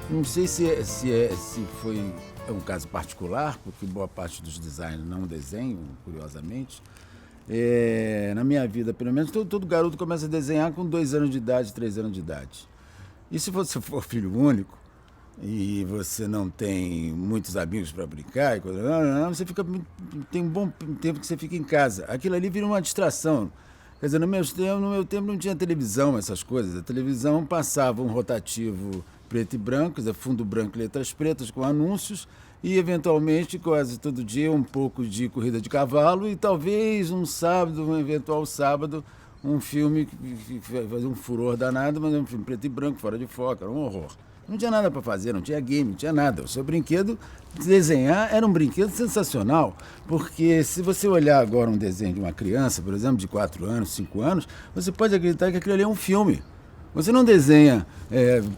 Não sei se foi um caso particular, porque boa parte dos designers não desenham, curiosamente. Na minha vida, pelo menos, todo garoto começa a desenhar com 2 anos de idade, 3 anos de idade. E se você for filho único e você não tem muitos amigos para brincar, você tem um bom tempo que você fica em casa. Aquilo ali vira uma distração. Quer dizer, no meu tempo não tinha televisão, essas coisas. A televisão passava um rotativo preto e branco, quer dizer, fundo branco e letras pretas com anúncios, e eventualmente, quase todo dia, um pouco de corrida de cavalo e talvez um sábado, um eventual sábado, um filme que fazia um furor danado, mas era um filme preto e branco, fora de foco, era um horror. Não tinha nada para fazer, não tinha game, não tinha nada. O seu brinquedo, desenhar, era um brinquedo sensacional, porque se você olhar agora um desenho de uma criança, por exemplo, de 4 anos, 5 anos, você pode acreditar que aquilo ali é um filme. Você não desenha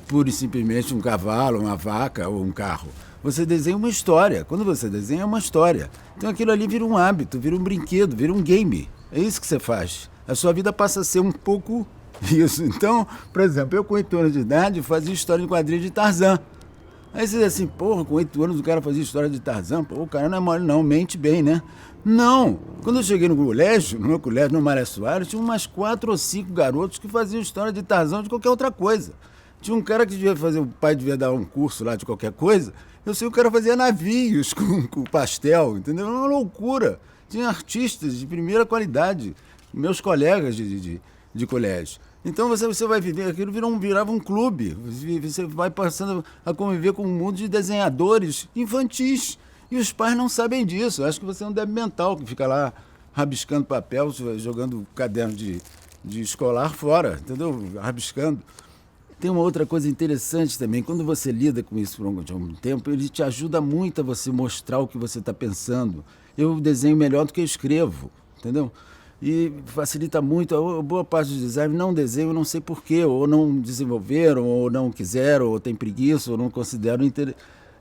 pura e simplesmente um cavalo, uma vaca ou um carro. Você desenha uma história. Quando você desenha, é uma história. Então aquilo ali vira um hábito, vira um brinquedo, vira um game. É isso que você faz. A sua vida passa a ser um pouco isso. Então, por exemplo, eu com 8 anos de idade fazia história em quadrinhos de Tarzan. Aí você diz assim, porra, com 8 anos o cara fazia história de Tarzan, pô, o cara não é mole não, mente bem, né? Não! Quando eu cheguei no meu colégio, no Maré Soares, tinha umas 4 ou 5 garotos que faziam história de Tarzan ou de qualquer outra coisa. Tinha um cara que devia fazer, o pai devia dar um curso lá de qualquer coisa, eu sei que o cara fazia navios com pastel, entendeu? Era uma loucura. Tinha artistas de primeira qualidade, meus colegas de colégio. Então você vai viver, aquilo virava um clube. Você vai passando a conviver com um mundo de desenhadores infantis. E os pais não sabem disso. Acho que você é um débil mental que fica lá rabiscando papel, jogando caderno de escolar fora, entendeu? Rabiscando. Tem uma outra coisa interessante também. Quando você lida com isso por algum tempo, ele te ajuda muito a você mostrar o que você está pensando. Eu desenho melhor do que eu escrevo, entendeu? E facilita muito. A boa parte dos designers não desenham, não sei porquê, ou não desenvolveram, ou não quiseram, ou tem preguiça, ou não consideram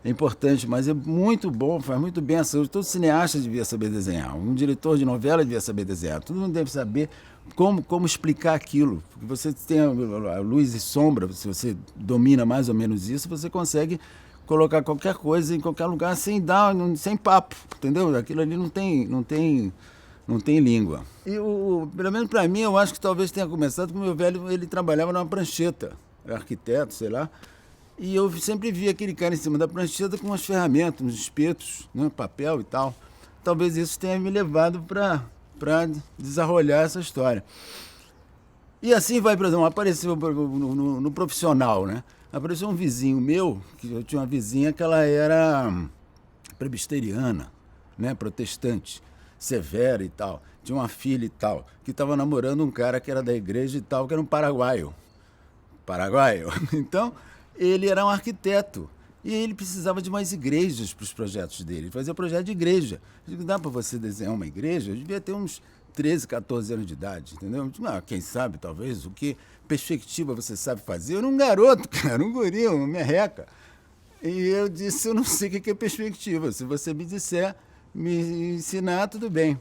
importante, mas é muito bom, faz muito bem a saúde. Todo cineasta devia saber desenhar, um diretor de novela devia saber desenhar, todo mundo deve saber como explicar aquilo. Porque você tem a luz e sombra, se você domina mais ou menos isso, você consegue colocar qualquer coisa em qualquer lugar sem papo, entendeu? Aquilo ali não tem língua. Pelo menos para mim, eu acho que talvez tenha começado com o meu velho, ele trabalhava numa prancheta, era arquiteto, sei lá, e eu sempre vi aquele cara em cima da prancheta com umas ferramentas, uns espetos, né, papel e tal. Talvez isso tenha me levado para desarrolhar essa história. E assim vai, por exemplo, apareceu no profissional, né? Apareceu um vizinho meu, que eu tinha uma vizinha que ela era presbiteriana, né, protestante, severa e tal. Tinha uma filha e tal, que estava namorando um cara que era da igreja e tal, que era um paraguaio. Paraguaio. Então, ele era um arquiteto. E ele precisava de mais igrejas para os projetos dele. Ele fazia projeto de igreja. Eu digo, dá para você desenhar uma igreja? Eu devia ter uns 13, 14 anos de idade, entendeu? Eu digo, quem sabe, talvez, o que perspectiva você sabe fazer? Eu era um garoto, cara, um guri, uma merreca. E eu disse, eu não sei o que é perspectiva. Se você me disser, me ensinar, tudo bem.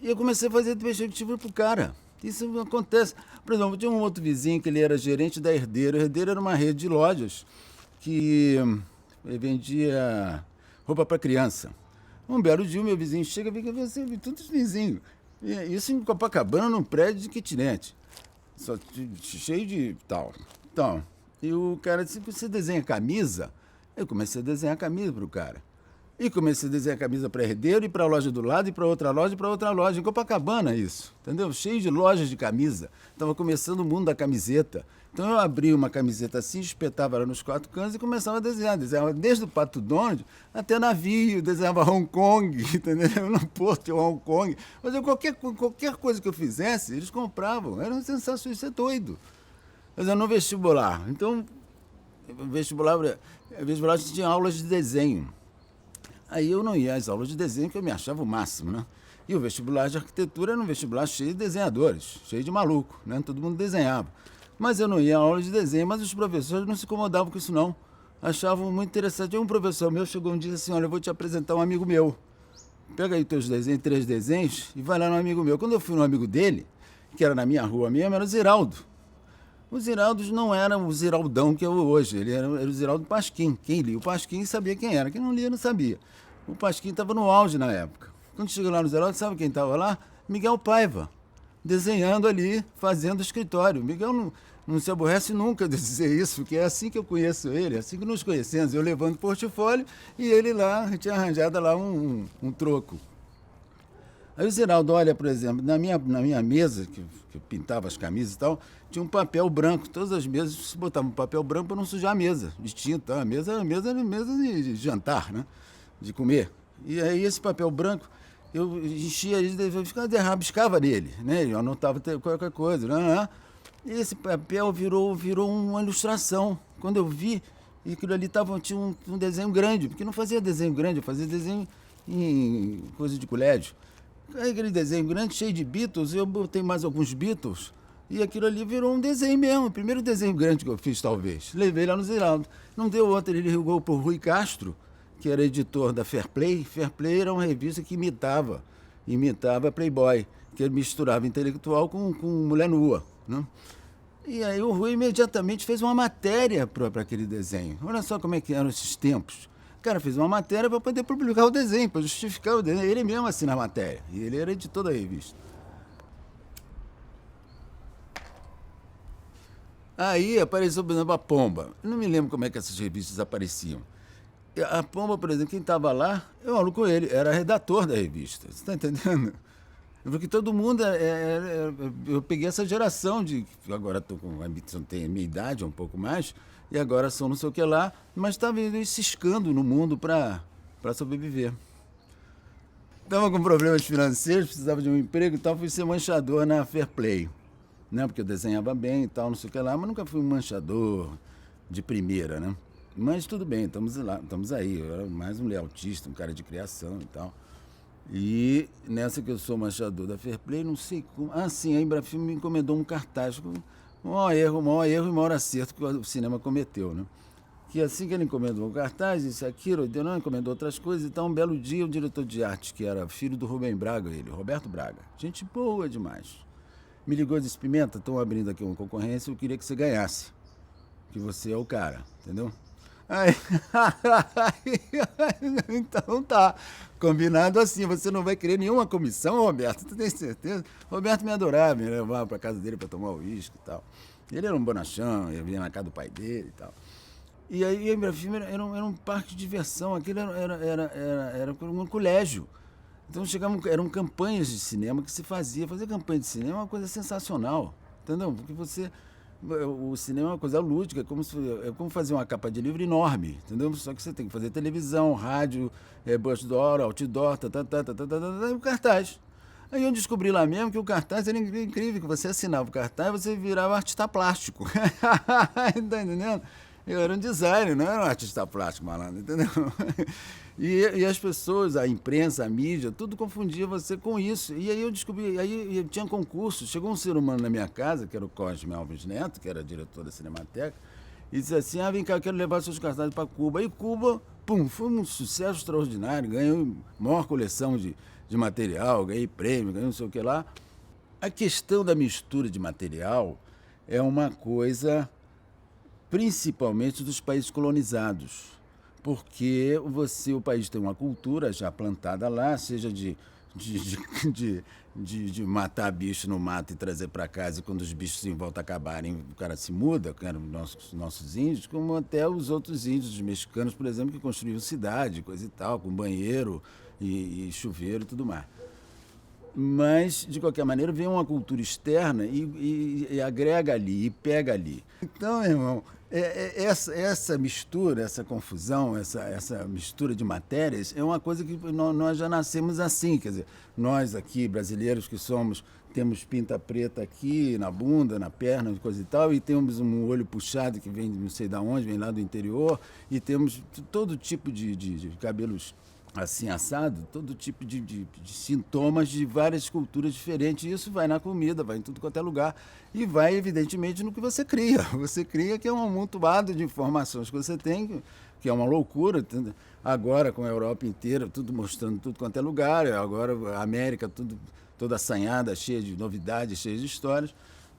E eu comecei a fazer perspectiva pro cara. Isso acontece. Por exemplo, tinha um outro vizinho que ele era gerente da Herdeiro. A Herdeiro era uma rede de lojas que vendia roupa para criança. Um belo dia, o meu vizinho chega e fica assim, todos os vizinhos. Isso em Copacabana, num prédio de kitnet. Cheio de tal. Então, e o cara disse, você desenha camisa? Eu comecei a desenhar camisa pro cara. E comecei a desenhar camisa para Herdeiro e para a loja do lado, e para outra loja, e para outra loja. Em Copacabana, isso. Entendeu? Cheio de lojas de camisa. Estava começando o mundo da camiseta. Então eu abri uma camiseta assim, espetava ela nos 4 cantos e começava a desenhar. Desenhava desde o Pato Donald até navio, desenhava Hong Kong, entendeu? No porto de Hong Kong. Mas qualquer coisa que eu fizesse, eles compravam. Era uma sensação, isso é doido. Mas eu no vestibular. Então, vestibular a gente tinha aulas de desenho. Aí eu não ia às aulas de desenho, que eu me achava o máximo, né? E o vestibular de arquitetura era um vestibular cheio de desenhadores, cheio de maluco, né? Todo mundo desenhava. Mas eu não ia à aula de desenho, mas os professores não se incomodavam com isso, não. Achavam muito interessante. Um professor meu chegou um dia e disse assim, olha, eu vou te apresentar um amigo meu. Pega aí teus desenhos, 3 desenhos, e vai lá no amigo meu. Quando eu fui no amigo dele, que era na minha rua mesmo, era o Ziraldo. O Ziraldo não era o Ziraldão que é hoje, ele era o Ziraldo Pasquim. Quem lia o Pasquim sabia quem era, quem não lia não sabia. O Pasquim estava no auge na época. Quando chegou lá no Ziraldo, sabe quem estava lá? Miguel Paiva, desenhando ali, fazendo escritório. Miguel não se aborrece nunca de dizer isso, porque é assim que eu conheço ele, é assim que nos conhecemos. Eu levando portfólio e ele lá, tinha arranjado lá um troco. Aí o Ziraldo olha, por exemplo, na minha mesa, que eu pintava as camisas e tal, tinha um papel branco. Todas as mesas se botavam um papel branco para não sujar a mesa, de tinta. A mesa era mesa de jantar, né? De comer. E aí esse papel branco, eu enchia ele, eu rabiscava nele, né? Eu anotava qualquer coisa, né? E esse papel virou uma ilustração. Quando eu vi, e aquilo ali tinha um desenho grande, porque não fazia desenho grande, eu fazia desenho em coisa de colégio. Aí aquele desenho grande, cheio de Beatles, eu botei mais alguns Beatles, e aquilo ali virou um desenho mesmo, o primeiro desenho grande que eu fiz, talvez. Levei lá no Ziraldo. Não deu outro, ele ligou pro Rui Castro, que era editor da Fair Play. Fair Play era uma revista que imitava Playboy, que misturava intelectual com mulher nua, né? E aí o Rui imediatamente fez uma matéria para aquele desenho. Olha só como é que eram esses tempos. O cara fez uma matéria para poder publicar o desenho, para justificar o desenho. Ele mesmo assina a matéria. E ele era editor da revista. Aí apareceu, por exemplo, a Pomba. Eu não me lembro como é que essas revistas apareciam. A Pomba, por exemplo, quem estava lá, eu falo com ele, era redator da revista. Você está entendendo? Porque todo mundo. Eu peguei essa geração de. Agora estou com a ambição, tem a minha idade, um pouco mais, e agora sou não sei o que lá, mas estava ciscando no mundo para sobreviver. Estava com problemas financeiros, precisava de um emprego e tal, fui ser manchador na Fair Play, né? Porque eu desenhava bem e tal, não sei o que lá, mas nunca fui um manchador de primeira, né? Mas tudo bem, estamos lá, estamos aí. Eu era mais um layoutista, um cara de criação e tal. E nessa que eu sou manchador da Fair Play, não sei como. Ah, sim, a Embrafilme me encomendou um cartaz. O maior erro e maior acerto que o cinema cometeu, né? Que assim que ele encomendou o cartaz, isso, aquilo, não encomendou outras coisas. Então, um belo dia, o diretor de arte, que era filho do Rubem Braga, Roberto Braga, gente boa demais, me ligou e disse: Pimenta, estão abrindo aqui uma concorrência, eu queria que você ganhasse, que você é o cara, entendeu? Aí, então tá, combinado assim, você não vai querer nenhuma comissão, Roberto, tu tem certeza? Roberto me adorava, me levava pra casa dele pra tomar uísque e tal. Ele era um bonachão, eu vinha na casa do pai dele e tal. E aí a Embrafilme era um parque de diversão, aquilo era um colégio. Então eram campanhas de cinema que se fazia. Fazer campanha de cinema é uma coisa sensacional, entendeu? Porque o cinema é uma coisa lúdica, é como fazer uma capa de livro enorme, entendeu? Só que você tem que fazer televisão, rádio, outdoor, e o cartaz. Aí eu descobri lá mesmo que o cartaz era incrível, que você assinava o cartaz e você virava artista plástico. Tá entendendo? Eu era um designer, não era um artista plástico, malandro, entendeu? E as pessoas, a imprensa, a mídia, tudo confundia você com isso. E aí eu descobri, aí tinha concurso, chegou um ser humano na minha casa, que era o Cosme Alves Neto, que era diretor da Cinemateca, e disse assim: vem cá, eu quero levar seus cartazes para Cuba. Aí Cuba, foi um sucesso extraordinário, ganhou a maior coleção de material, ganhei prêmio, ganhei não sei o que lá. A questão da mistura de material é uma coisa principalmente dos países colonizados, porque o país tem uma cultura já plantada lá, seja de matar bicho no mato e trazer para casa, e quando os bichos em volta acabarem, o cara se muda, que eram nossos índios, como até os outros índios, os mexicanos, por exemplo, que construíam cidade, coisa e tal, com banheiro e chuveiro e tudo mais. Mas, de qualquer maneira, vem uma cultura externa e agrega ali, e pega ali. Então, meu irmão, essa mistura, essa confusão, essa mistura de matérias é uma coisa que nós já nascemos assim. Quer dizer, nós aqui, brasileiros que temos pinta preta aqui, na bunda, na perna, coisa e tal, e temos um olho puxado que vem não sei de onde, vem lá do interior, e temos todo tipo de cabelos assim assado, todo tipo de sintomas de várias culturas diferentes. E isso vai na comida, vai em tudo quanto é lugar, e vai evidentemente no que você cria. Você cria, que é um amontoado de informações que você tem, que é uma loucura. Agora com a Europa inteira, tudo mostrando tudo quanto é lugar, agora a América toda assanhada, cheia de novidades, cheia de histórias.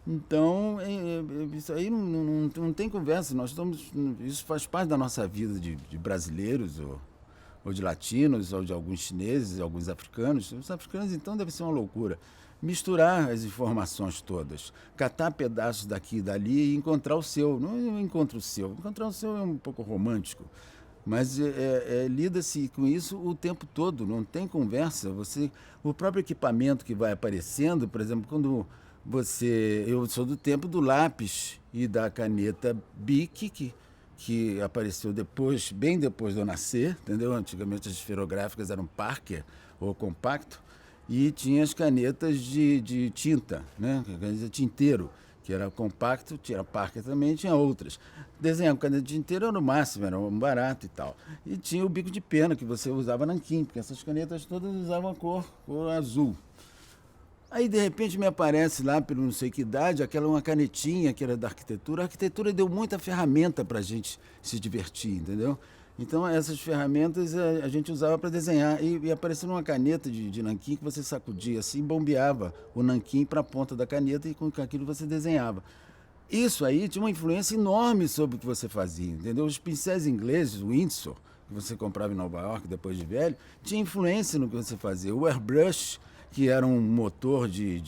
Então, isso aí não tem conversa. Isso faz parte da nossa vida de brasileiros, ou de latinos, ou de alguns chineses, alguns africanos. Os africanos, então, deve ser uma loucura. Misturar as informações todas, catar pedaços daqui e dali e encontrar o seu. Não encontro o seu. Encontrar o seu é um pouco romântico, mas lida-se com isso o tempo todo, não tem conversa. O próprio equipamento que vai aparecendo, por exemplo, quando eu sou do tempo do lápis e da caneta Bic, que apareceu depois, bem depois de eu nascer, entendeu? Antigamente as esferográficas eram Parker ou compacto, e tinha as canetas de tinta, né? Caneta tinteiro, que era compacto, tinha Parker também, tinha outras. Desenhar com caneta de tinteiro era o máximo, era um barato e tal. E tinha o bico de pena, que você usava nanquim, porque essas canetas todas usavam a cor azul. Aí, de repente, me aparece lá, pelo não sei que idade, uma canetinha que era da arquitetura. A arquitetura deu muita ferramenta para a gente se divertir, entendeu? Então, essas ferramentas a gente usava para desenhar. E apareceu uma caneta de nanquim que você sacudia assim, bombeava o nanquim para a ponta da caneta e com aquilo você desenhava. Isso aí tinha uma influência enorme sobre o que você fazia, entendeu? Os pincéis ingleses, o Winsor, que você comprava em Nova York depois de velho, tinha influência no que você fazia. O airbrush, que era um motor de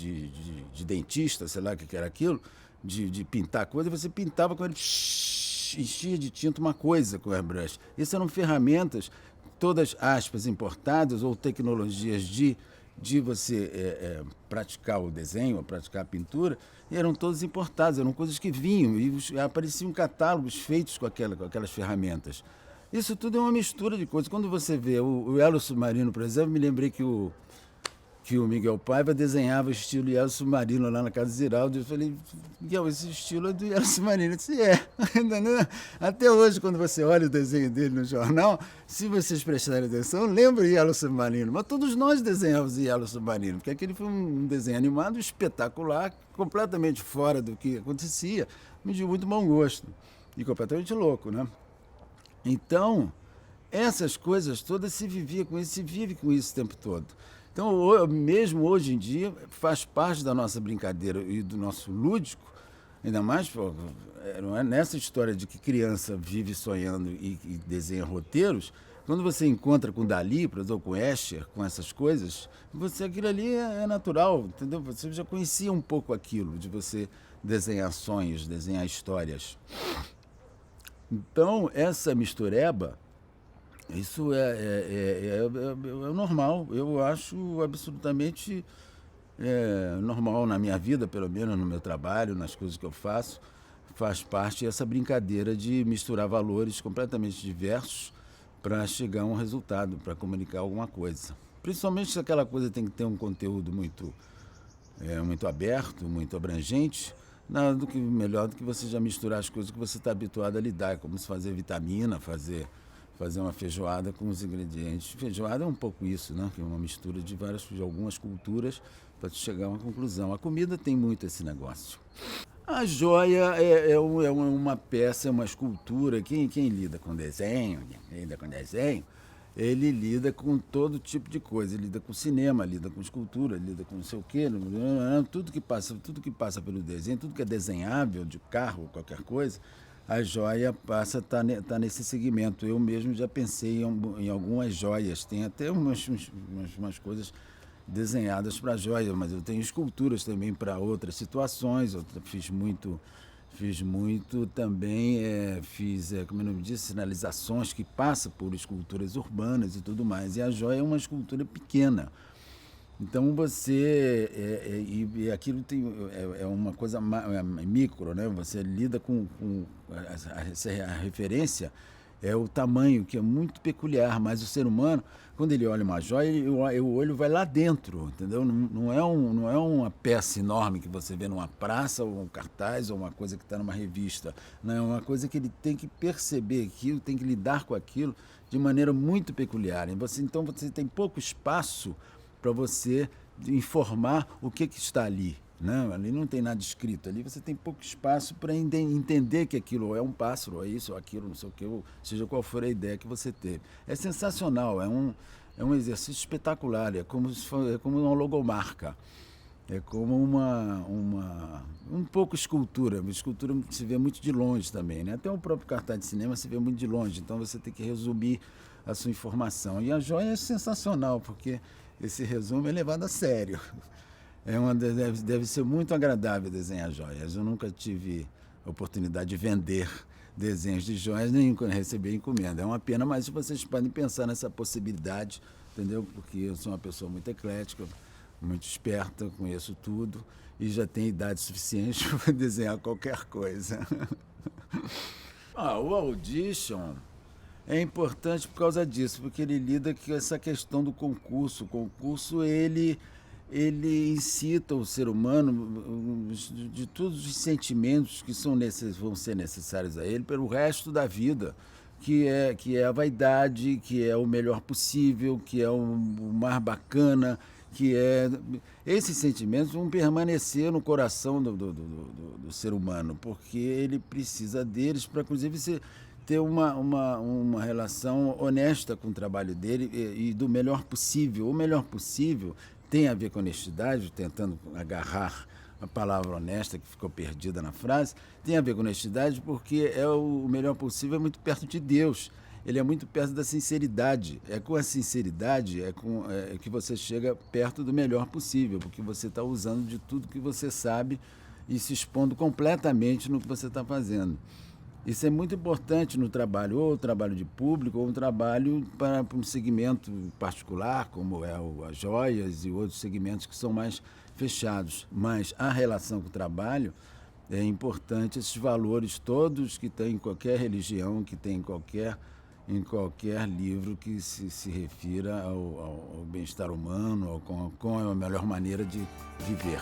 dentista, sei lá o que era aquilo, de pintar coisa, você pintava com ele, enchia de tinta uma coisa com o airbrush. Isso eram ferramentas, todas aspas, importadas ou tecnologias de você praticar o desenho, praticar a pintura, e eram todas importadas, eram coisas que vinham e apareciam catálogos feitos com aquelas ferramentas. Isso tudo é uma mistura de coisas. Quando você vê o Elo Submarino, por exemplo, me lembrei que o Miguel Paiva desenhava estilo Yellow Submarino lá na casa do Ziraldo. Eu falei, Miguel, esse estilo é do Yellow Submarino. Eu disse, Até hoje, quando você olha o desenho dele no jornal, se vocês prestarem atenção, lembra o Yellow Submarino. Mas todos nós desenhamos o Yellow Submarino, porque aquele foi um desenho animado espetacular, completamente fora do que acontecia, mas de muito bom gosto e completamente louco, né? Então, essas coisas todas se vivia com isso, se vive com isso o tempo todo. Então, mesmo hoje em dia, faz parte da nossa brincadeira e do nosso lúdico, ainda mais não é nessa história de que criança vive sonhando e desenha roteiros. Quando você encontra com Dalí, por exemplo, com Escher, com essas coisas, aquilo ali é natural, entendeu? Você já conhecia um pouco aquilo, de você desenhar sonhos, desenhar histórias. Então, essa mistureba, isso é normal. Eu acho absolutamente normal na minha vida, pelo menos no meu trabalho, nas coisas que eu faço. Faz parte dessa brincadeira de misturar valores completamente diversos para chegar a um resultado, para comunicar alguma coisa. Principalmente se aquela coisa tem que ter um conteúdo muito aberto, muito abrangente. Nada melhor do que você já misturar as coisas que você está habituado a lidar, como se fazer vitamina, fazer uma feijoada com os ingredientes. Feijoada é um pouco isso, né? Que é uma mistura de algumas culturas para chegar a uma conclusão. A comida tem muito esse negócio. A joia é uma peça, é uma escultura. Quem lida com desenho, ele lida com todo tipo de coisa. Ele lida com cinema, lida com escultura, lida com não sei o quê. Tudo que passa pelo desenho, tudo que é desenhável, de carro, qualquer coisa, a joia passa a tá nesse segmento. Eu mesmo já pensei em algumas joias. Tem até umas coisas desenhadas para joia, mas eu tenho esculturas também para outras situações. Eu fiz muito também, como eu disse, sinalizações que passam por esculturas urbanas e tudo mais. E a joia é uma escultura pequena. Então e aquilo é uma coisa micro, né? Você lida com a referência é o tamanho, que é muito peculiar, mas o ser humano, quando ele olha uma joia, o olho vai lá dentro, entendeu? Não é uma peça enorme que você vê numa praça, ou um cartaz, ou uma coisa que está numa revista. Não, é uma coisa que ele tem que perceber aquilo, tem que lidar com aquilo de maneira muito peculiar. Então você tem pouco espaço para você informar o que está ali. Não, ali não tem nada escrito. Ali você tem pouco espaço para entender que aquilo é um pássaro, ou é isso, ou aquilo, não sei o que, ou seja qual for a ideia que você teve. É sensacional, é um exercício espetacular, é como uma logomarca. É como um pouco escultura. Escultura se vê muito de longe também, né? Até o próprio cartaz de cinema se vê muito de longe, então você tem que resumir a sua informação. E a joia é sensacional, porque esse resumo é levado a sério. Deve ser muito agradável desenhar joias. Eu nunca tive oportunidade de vender desenhos de joias, nem receber encomenda. É uma pena, mas vocês podem pensar nessa possibilidade, entendeu? Porque eu sou uma pessoa muito eclética, muito esperta, conheço tudo e já tenho idade suficiente para desenhar qualquer coisa. O Audition é importante por causa disso, porque ele lida com essa questão do concurso. O concurso, ele incita o ser humano de todos os sentimentos que vão ser necessários a ele pelo resto da vida, que é a vaidade, que é o melhor possível, que é o mais bacana, que é... Esses sentimentos vão permanecer no coração do ser humano, porque ele precisa deles para, inclusive, ter uma relação honesta com o trabalho dele e do melhor possível. O melhor possível tem a ver com honestidade, tentando agarrar a palavra honesta que ficou perdida na frase, tem a ver com honestidade porque o melhor possível é muito perto de Deus. Ele é muito perto da sinceridade. É com a sinceridade que você chega perto do melhor possível, porque você está usando de tudo que você sabe e se expondo completamente no que você está fazendo. Isso é muito importante no trabalho, ou trabalho de público, ou um trabalho para um segmento particular, como as joias e outros segmentos que são mais fechados. Mas a relação com o trabalho é importante, esses valores todos que tem em qualquer religião, que tem em qualquer livro que se refira ao bem-estar humano, ou com a melhor maneira de viver.